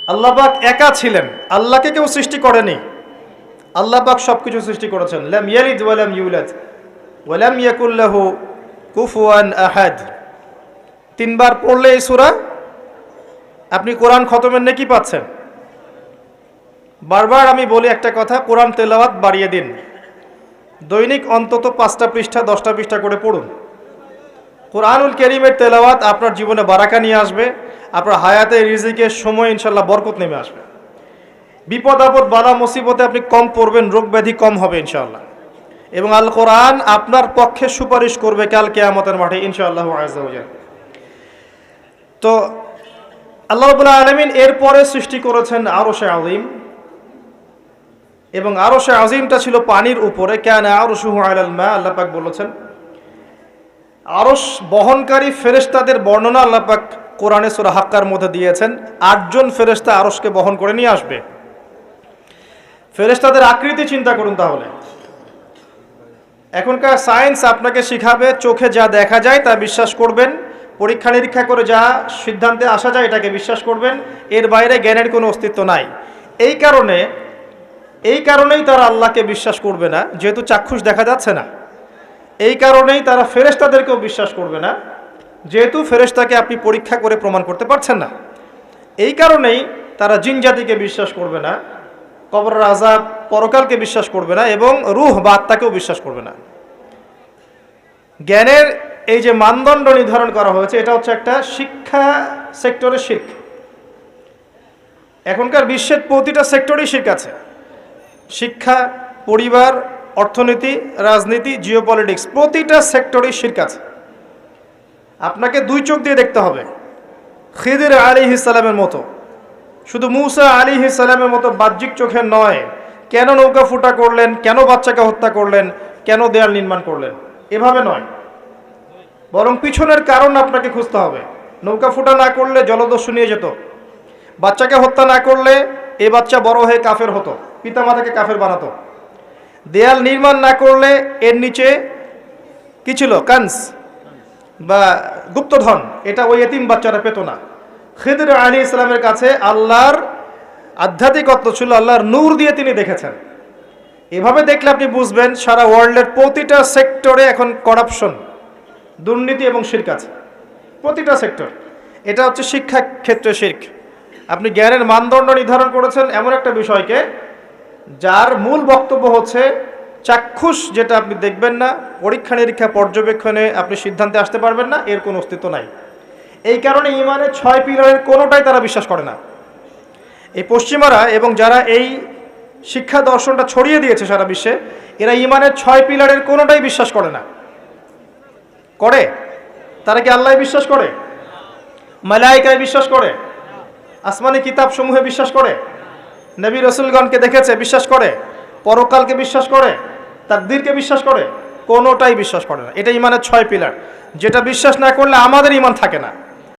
আল্লাহ পাক একা ছিলেন, আল্লাহকে কেউ সৃষ্টি করেনি। আল্লাহ পাক সবকিছু সৃষ্টি করেছেন। লাম ইয়ালিদ ওয়া লাম ইউলাদ ওয়া লাম ইয়াকুল লাহু কুফুয়ান আহাদ। তিনবার পড়লে এই সূরা আপনি কোরআন খতমের নেকি পাচ্ছেন। বারবার আমি বলি একটা কথা, কোরআন তেলাওয়াত বাড়িয়ে দিন। দৈনিক অন্তত 5টা পৃষ্ঠা 10টা পৃষ্ঠা করে পড়ুন। কোরআনুল কারীমের তেলাওয়াত আপনার জীবনে বারাকা নিয়ে আসবে, আপনার হায়াতে রিজিকের সময় ইনশাল্লাহ বরকত নেমে আসবে। বিপদ আপদ বালা মুসিবতে আপনি কম পড়বেন, রোগ ব্যাধি কম হবে ইনশাআল্লাহ। এবং আল কোরআন আপনার পক্ষে সুপারিশ করবে কাল কিয়ামতের মাঠে ইনশাআল্লাহ আযজা ওয়া জাল্লা। তো আল্লাহ রাব্বুল আলামিন এরপরে সৃষ্টি করেছেন আরশে আযীম, এবং আরশে আযীমটা ছিল পানির উপরে। কানা আরশুহু আলাল মা, আল্লাহ পাক বলেছেন। আরশ বহনকারী ফেরেশতাদের বর্ণনা আল্লাহ পাক কোরআনে সূরা হাক্কার মধ্যে দিয়েছেন। 8 জন ফেরেশতা আরশকে বহন করে নিয়ে আসবে। ফেরেশতাদের আকৃতি চিন্তা করুন তাহলে। এখনকার সায়েন্স আপনাকে শিখাবে চোখে যা দেখা যায় তা বিশ্বাস করবেন, পরীক্ষা নিরীক্ষা করে যা সিদ্ধান্তে আসা যায় এটাকে বিশ্বাস করবেন, এর বাইরে জ্ঞানের কোনো অস্তিত্ব নাই। এই কারণেই তারা আল্লাহকে বিশ্বাস করবে না, যেহেতু চাক্ষুষ দেখা যাচ্ছে না। এই কারণেই তারা ফেরেশতাদেরকেও বিশ্বাস করবে না, যেহেতু ফেরেশতাকে আপনি পরীক্ষা করে প্রমাণ করতে পারছেন না। এই কারণেই তারা জিন জাতিকে বিশ্বাস করবে না, কবরের আযাব পরকালকে বিশ্বাস করবে না, এবং রূহ বা আত্মাকেও বিশ্বাস করবে না। জ্ঞানের এই যে মানদণ্ড নির্ধারণ করা হয়েছে, এটা হচ্ছে একটা শিক্ষা সেক্টরের শিরক। এখনকার বিশ্বের প্রতিটা সেক্টরেই শিরক আছে। শিক্ষা, পরিবার, অর্থনীতি, রাজনীতি, জিওপলিটিক্স, প্রতিটা সেক্টরেই শিরক আছে। আপনাকে 2 চোখ দিয়ে দেখতে হবে। খিদির আলাইহিস সালামের মতো, শুধু মূসা আলাইহিস সালামের মতো বাহ্যিক চোখের নয়। কেন নৌকা ফুটা করলেন, কেন বাচ্চাকে হত্যা করলেন, কেন দেয়াল নির্মাণ করলেন, এভাবে নয়, বরং পিছনের কারণ আপনাকে খুঁজতে হবে। নৌকা ফুটা না করলে জলদস্যু নিয়ে যেত। বাচ্চাকে হত্যা না করলে এ বাচ্চা বড় হয়ে কাফের হতো, পিতামাতাকে কাফের বানাতো। দেয়াল নির্মাণ না করলে এর নিচে কি ছিল, কানস বা গুপ্তধন, এটা ওই এতিম বাচ্চারা পেত না। খিদির আলাইহিস সালামের কাছে আল্লাহর আধ্যাত্মিকত্ব ছিল, আল্লাহর নূর দিয়ে তিনি দেখেছেন। এভাবে দেখলে আপনি বুঝবেন সারা ওয়ার্ল্ডের প্রতিটা সেক্টরে এখন করাপশন, দুর্নীতি এবং শিরক আছে, প্রতিটা সেক্টর। এটা হচ্ছে শিক্ষা ক্ষেত্রে শিরক। আপনি জ্ঞানের মানদণ্ড নির্ধারণ করেছেন এমন একটা বিষয়কে, যার মূল বক্তব্য হচ্ছে চাক্ষুষ যেটা আপনি দেখবেন না, পরীক্ষা নিরীক্ষা পর্যবেক্ষণে আপনি সিদ্ধান্তে আসতে পারবেন না, এর কোনো অস্তিত্ব নাই। এই কারণে ঈমানের 6 পিলারের কোনোটাই তারা বিশ্বাস করে না। এই পশ্চিমারা এবং যারা এই শিক্ষা দর্শনটা ছড়িয়ে দিয়েছে সারা বিশ্বে, এরা ঈমানের 6 পিলারের কোনোটাই বিশ্বাস করে না। করে? তারা কি আল্লাহ বিশ্বাস করে? মালায়েকায় বিশ্বাস করে? আসমানি কিতাব সমূহে বিশ্বাস করে? নবী রাসূলগণকে দেখেছে, বিশ্বাস করে? পরকালকে বিশ্বাস করে? তাকদীরকে বিশ্বাস করে? কোনোটাই বিশ্বাস করে না। এটা ঈমানের 6 পিলার, যেটা বিশ্বাস না করলে আমাদের ঈমান থাকে না।